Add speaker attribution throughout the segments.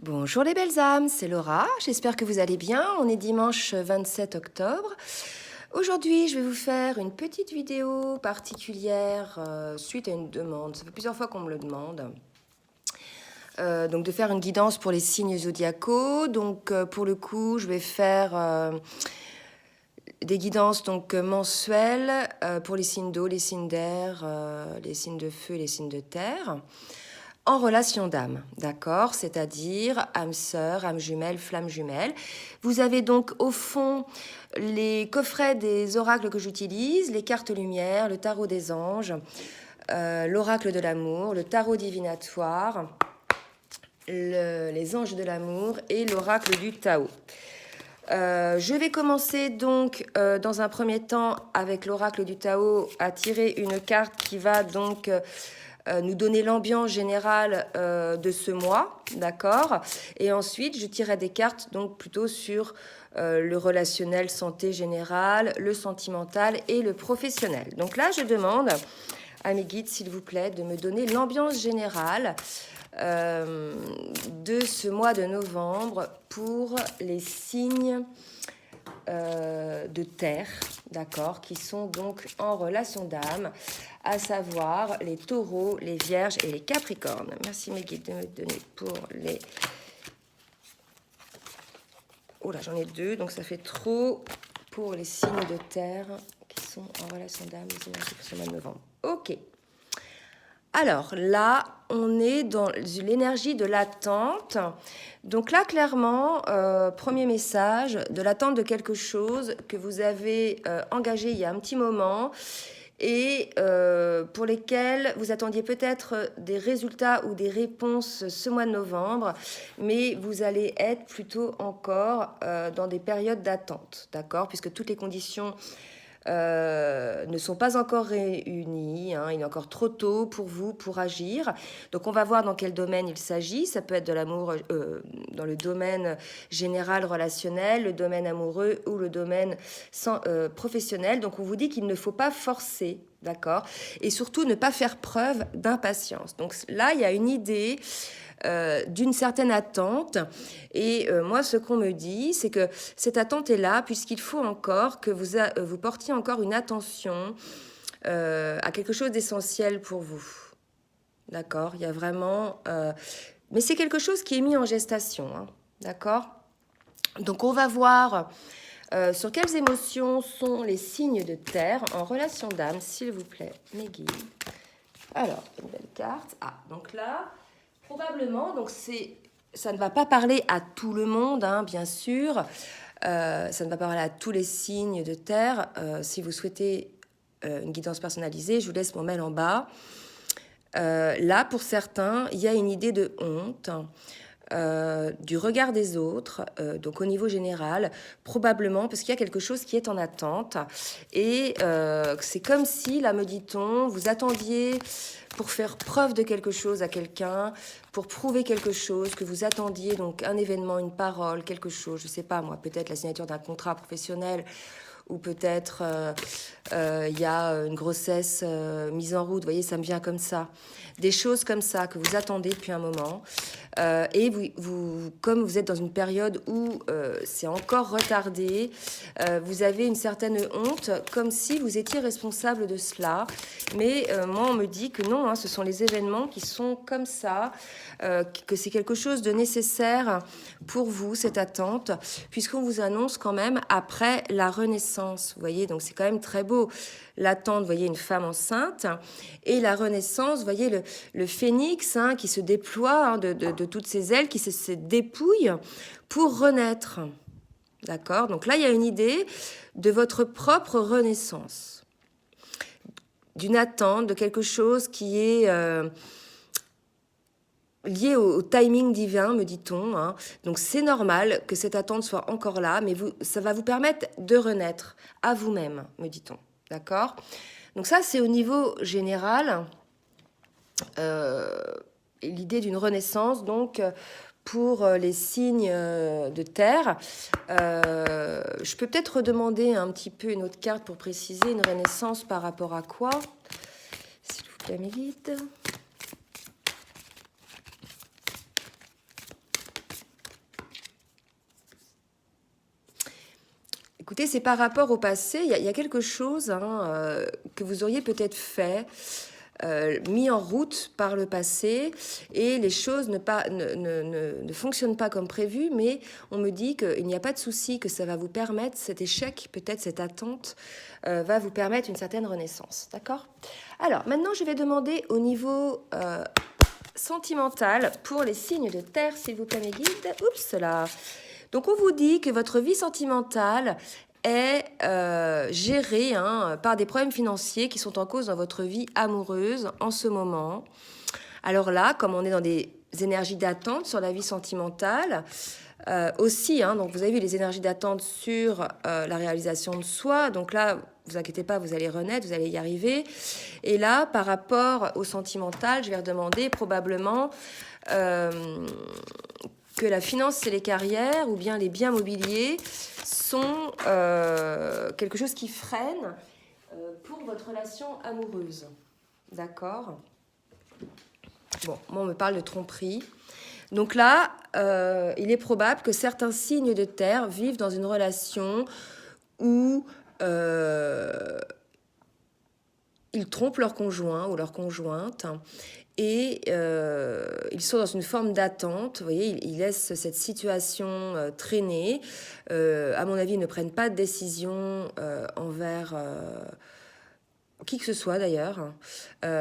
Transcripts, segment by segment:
Speaker 1: Bonjour les belles âmes, c'est Laura, j'espère que vous allez bien. On est dimanche 27 octobre. Aujourd'hui, je vais vous faire une petite vidéo particulière suite à une demande. Ça fait plusieurs fois qu'on me le demande. Donc de faire une guidance pour les signes zodiacaux. Donc pour le coup, je vais faire des guidances mensuelles pour les signes d'eau, les signes d'air, les signes de feu et les signes de terre. En relation d'âme, d'accord? C'est-à-dire âme sœur, âme jumelle, flamme jumelle. Vous avez donc au fond les coffrets des oracles que j'utilise, les cartes lumière, le tarot des anges, l'oracle de l'amour, le tarot divinatoire, les anges de l'amour et l'oracle du Tao. Je vais commencer donc dans un premier temps avec l'oracle du Tao à tirer une carte qui va donc nous donner l'ambiance générale de ce mois, d'accord? Et ensuite, je tirerai des cartes donc plutôt sur le relationnel, santé générale, le sentimental et le professionnel. Donc là, je demande à mes guides, s'il vous plaît, de me donner l'ambiance générale de ce mois de novembre pour les signes de terre, d'accord, qui sont donc en relation d'âme, à savoir les taureaux, les vierges et les capricornes. Merci mes guides de me donner pour les... Oh là, j'en ai deux, donc ça fait trop pour les signes de terre qui sont en relation d'âme, les énergies pour ce mois de novembre. Ok. Alors là, on est dans l'énergie de l'attente. Donc là, clairement, premier message, de l'attente de quelque chose que vous avez engagé il y a un petit moment et pour lesquels vous attendiez peut-être des résultats ou des réponses ce mois de novembre, mais vous allez être plutôt encore dans des périodes d'attente, d'accord? Puisque toutes les conditions ne sont pas encore réunis. Il est encore trop tôt pour vous pour agir. Donc on va voir dans quel domaine il s'agit. Ça peut être de l'amour dans le domaine général relationnel, le domaine amoureux ou le domaine professionnel. Donc on vous dit qu'il ne faut pas forcer, d'accord? Et surtout ne pas faire preuve d'impatience. Donc là, il y a une idée d'une certaine attente. Et moi, ce qu'on me dit, c'est que cette attente est là puisqu'il faut encore que vous portiez encore une attention à quelque chose d'essentiel pour vous. D'accord? Il y a vraiment... mais c'est quelque chose qui est mis en gestation. Hein, d'accord? Donc on va voir sur quelles émotions sont les signes de terre en relation d'âme, s'il vous plaît, mes guides. Alors, une belle carte. Ah, donc là... Probablement, donc ça ne va pas parler à tout le monde, hein, bien sûr. Ça ne va pas parler à tous les signes de terre. Si vous souhaitez une guidance personnalisée, je vous laisse mon mail en bas. Là, pour certains, il y a une idée de honte. Du regard des autres, donc au niveau général, probablement parce qu'il y a quelque chose qui est en attente. Et c'est comme si, là me dit-on, vous attendiez pour faire preuve de quelque chose à quelqu'un, pour prouver quelque chose, que vous attendiez donc un événement, une parole, quelque chose, je ne sais pas moi, peut-être la signature d'un contrat professionnel, ou peut-être il y a une grossesse mise en route, vous voyez, ça me vient comme ça. Des choses comme ça que vous attendez depuis un moment. Et comme vous êtes dans une période où c'est encore retardé, vous avez une certaine honte, comme si vous étiez responsable de cela. Mais moi, on me dit que non, hein, ce sont les événements qui sont comme ça, que c'est quelque chose de nécessaire pour vous, cette attente, puisqu'on vous annonce quand même après la renaissance. Vous voyez, donc c'est quand même très beau. L'attente, vous voyez, une femme enceinte, et la renaissance, vous voyez, le phénix hein, qui se déploie hein, de toutes ses ailes, qui se dépouille pour renaître. D'accord? Donc là, il y a une idée de votre propre renaissance, d'une attente, de quelque chose qui est lié au timing divin, me dit-on. Hein. Donc c'est normal que cette attente soit encore là, mais ça va vous permettre de renaître à vous-même, me dit-on. D'accord? Donc ça, c'est au niveau général, l'idée d'une renaissance, donc pour les signes de terre. Je peux peut-être redemander un petit peu une autre carte pour préciser une renaissance par rapport à quoi? S'il vous plaît, mes guides. Écoutez, c'est par rapport au passé. Il y a quelque chose que vous auriez peut-être fait, mis en route par le passé, et les choses ne fonctionnent pas comme prévu, mais on me dit qu'il n'y a pas de souci, que ça va vous permettre, cet échec, peut-être cette attente, va vous permettre une certaine renaissance. D'accord? Alors, maintenant, je vais demander au niveau sentimental pour les signes de terre, s'il vous plaît, mes guides. Oups là. Donc, on vous dit que votre vie sentimentale est gérée par des problèmes financiers qui sont en cause dans votre vie amoureuse en ce moment. Alors là, comme on est dans des énergies d'attente sur la vie sentimentale, aussi, donc vous avez vu les énergies d'attente sur la réalisation de soi. Donc là, vous inquiétez pas, vous allez renaître, vous allez y arriver. Et là, par rapport au sentimental, je vais redemander probablement que la finance et les carrières ou bien les biens mobiliers sont quelque chose qui freine pour votre relation amoureuse. D'accord? Bon, moi on me parle de tromperie. Donc là, il est probable que certains signes de terre vivent dans une relation où ils trompent leur conjoint ou leur conjointe et ils sont dans une forme d'attente. Vous voyez, ils laissent cette situation traîner. À mon avis, ils ne prennent pas de décision envers qui que ce soit d'ailleurs,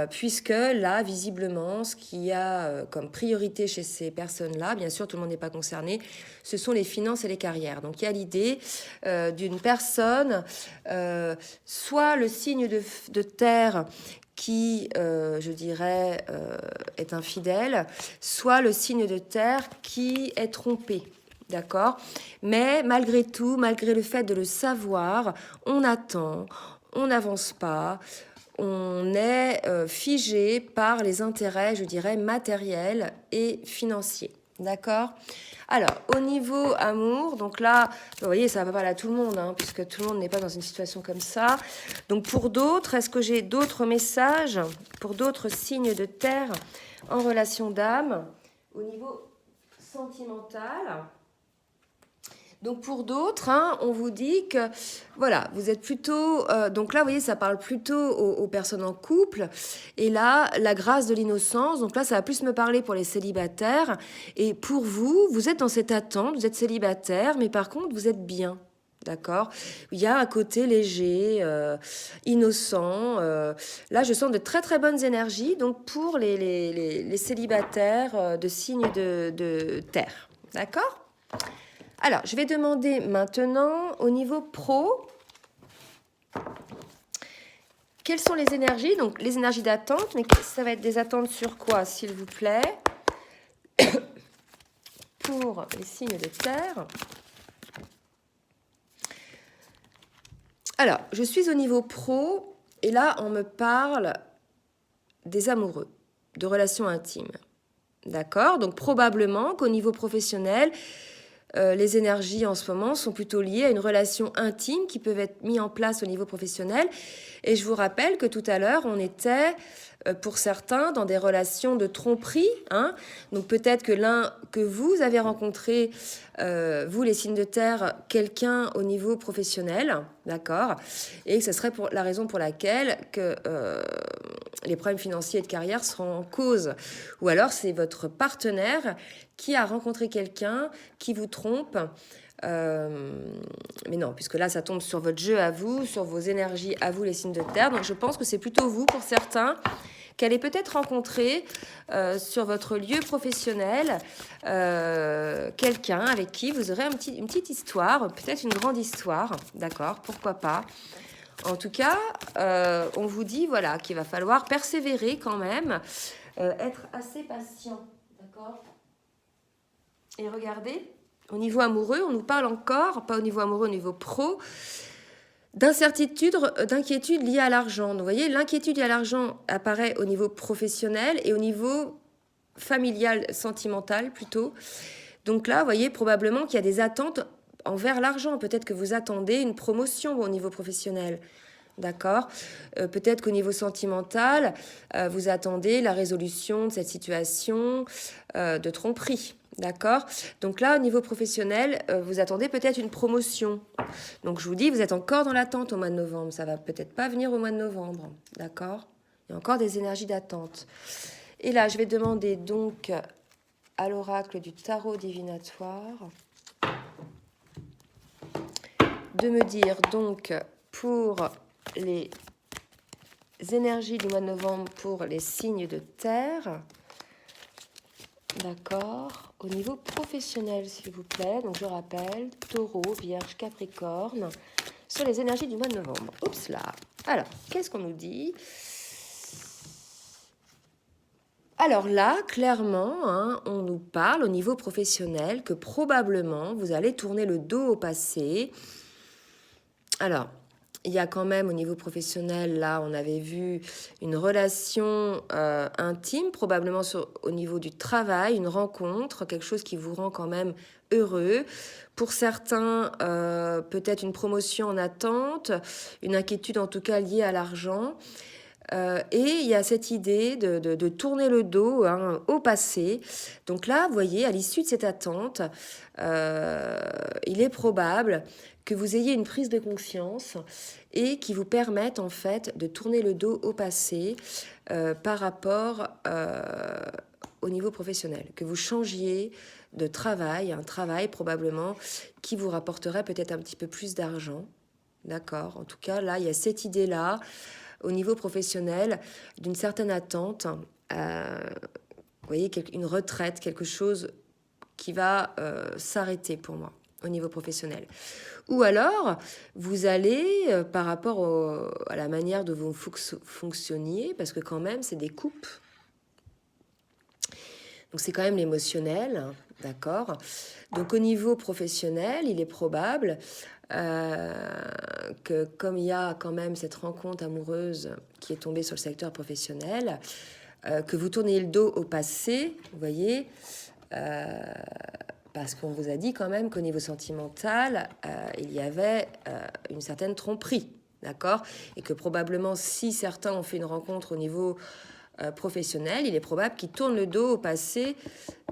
Speaker 1: puisque là, visiblement, ce qu'il y a comme priorité chez ces personnes-là, bien sûr, tout le monde n'est pas concerné, ce sont les finances et les carrières. Donc, il y a l'idée d'une personne, soit le signe de terre qui, je dirais, est infidèle, soit le signe de terre qui est trompé. D'accord? Mais malgré tout, malgré le fait de le savoir, on attend, on n'avance pas, on est figé par les intérêts, je dirais, matériels et financiers. D'accord? Alors, au niveau amour, donc là, vous voyez, ça va pas à tout le monde, puisque tout le monde n'est pas dans une situation comme ça. Donc, pour d'autres, est-ce que j'ai d'autres messages pour d'autres signes de terre en relation d'âme au niveau sentimental? Donc pour d'autres, on vous dit que, voilà, vous êtes plutôt... donc là, vous voyez, ça parle plutôt aux personnes en couple. Et là, la grâce de l'innocence. Donc là, ça va plus me parler pour les célibataires. Et pour vous, vous êtes dans cette attente, vous êtes célibataire, mais par contre, vous êtes bien. D'accord? Il y a un côté léger, innocent. Là, je sens de très, très bonnes énergies. Donc pour les célibataires de signes de terre. D'accord? Alors, je vais demander maintenant au niveau pro, quelles sont les énergies? Donc, les énergies d'attente, mais ça va être des attentes sur quoi, s'il vous plaît? Pour les signes de terre. Alors, je suis au niveau pro, et là, on me parle des amoureux, de relations intimes. D'accord? Donc, probablement qu'au niveau professionnel, les énergies en ce moment sont plutôt liées à une relation intime qui peut être mise en place au niveau professionnel. Et je vous rappelle que tout à l'heure, on était, pour certains, dans des relations de tromperie. Donc peut-être que vous avez rencontré, vous les signes de terre, quelqu'un au niveau professionnel, d'accord? Et que ce serait la raison pour laquelle que les problèmes financiers et de carrière seront en cause. Ou alors c'est votre partenaire qui a rencontré quelqu'un qui vous trompe. Mais non, puisque là, ça tombe sur votre jeu à vous, sur vos énergies à vous, les signes de terre. Donc, je pense que c'est plutôt vous, pour certains, qu'elle peut-être rencontré sur votre lieu professionnel quelqu'un avec qui vous aurez une petite histoire, peut-être une grande histoire, d'accord, pourquoi pas. En tout cas, on vous dit voilà, qu'il va falloir persévérer quand même, être assez patient, d'accord. Et regardez, au niveau amoureux, on nous parle encore, pas au niveau amoureux, au niveau pro, d'incertitude, d'inquiétude liée à l'argent. Donc, vous voyez, l'inquiétude liée à l'argent apparaît au niveau professionnel et au niveau familial, sentimental plutôt. Donc là, vous voyez, probablement qu'il y a des attentes envers l'argent. Peut-être que vous attendez une promotion au niveau professionnel. D'accord? Peut-être qu'au niveau sentimental, vous attendez la résolution de cette situation de tromperie. D'accord? Donc là, au niveau professionnel, vous attendez peut-être une promotion. Donc je vous dis, vous êtes encore dans l'attente au mois de novembre. Ça va peut-être pas venir au mois de novembre. D'accord? Il y a encore des énergies d'attente. Et là, je vais demander donc à l'oracle du tarot divinatoire de me dire donc pour les énergies du mois de novembre pour les signes de terre. D'accord. Au niveau professionnel, s'il vous plaît. Donc, je rappelle, Taureau, Vierge, Capricorne, sur les énergies du mois de novembre. Oups là. Alors, qu'est-ce qu'on nous dit? Alors là, clairement, hein, on nous parle au niveau professionnel que probablement vous allez tourner le dos au passé. Alors, il y a quand même au niveau professionnel, là, on avait vu une relation intime, probablement au niveau du travail, une rencontre, quelque chose qui vous rend quand même heureux. Pour certains, peut-être une promotion en attente, une inquiétude en tout cas liée à l'argent. Et il y a cette idée de tourner le dos hein, au passé. Donc là, vous voyez, à l'issue de cette attente, il est probable que vous ayez une prise de conscience et qui vous permette en fait de tourner le dos au passé par rapport au niveau professionnel. Que vous changiez de travail, un travail probablement qui vous rapporterait peut-être un petit peu plus d'argent. D'accord? En tout cas, là, il y a cette idée-là au niveau professionnel, d'une certaine attente, vous voyez, une retraite, quelque chose qui va s'arrêter pour moi au niveau professionnel. Ou alors, vous allez, par rapport à la manière dont vous fonctionniez, parce que quand même, c'est des coupes, donc c'est quand même l'émotionnel, d'accord? Donc au niveau professionnel, il est probable que comme il y a quand même cette rencontre amoureuse qui est tombée sur le secteur professionnel, que vous tournez le dos au passé, vous voyez, parce qu'on vous a dit quand même qu'au niveau sentimental, il y avait une certaine tromperie, d'accord? Et que probablement, si certains ont fait une rencontre au niveau professionnel, il est probable qu'ils tournent le dos au passé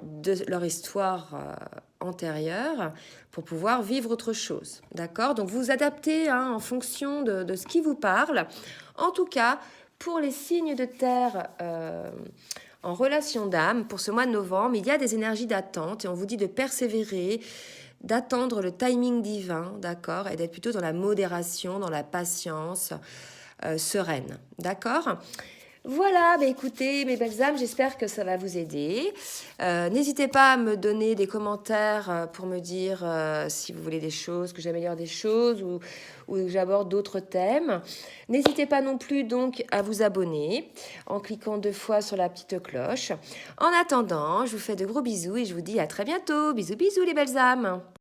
Speaker 1: de leur histoire antérieure pour pouvoir vivre autre chose. D'accord? Donc vous adaptez hein, en fonction de ce qui vous parle. En tout cas, pour les signes de terre en relation d'âme, pour ce mois de novembre, il y a des énergies d'attente et on vous dit de persévérer, d'attendre le timing divin, d'accord? Et d'être plutôt dans la modération, dans la patience sereine. D'accord? Voilà, bah écoutez, mes belles âmes, j'espère que ça va vous aider. N'hésitez pas à me donner des commentaires pour me dire si vous voulez des choses, que j'améliore des choses ou que j'aborde d'autres thèmes. N'hésitez pas non plus donc à vous abonner en cliquant 2 fois sur la petite cloche. En attendant, je vous fais de gros bisous et je vous dis à très bientôt. Bisous, bisous les belles âmes.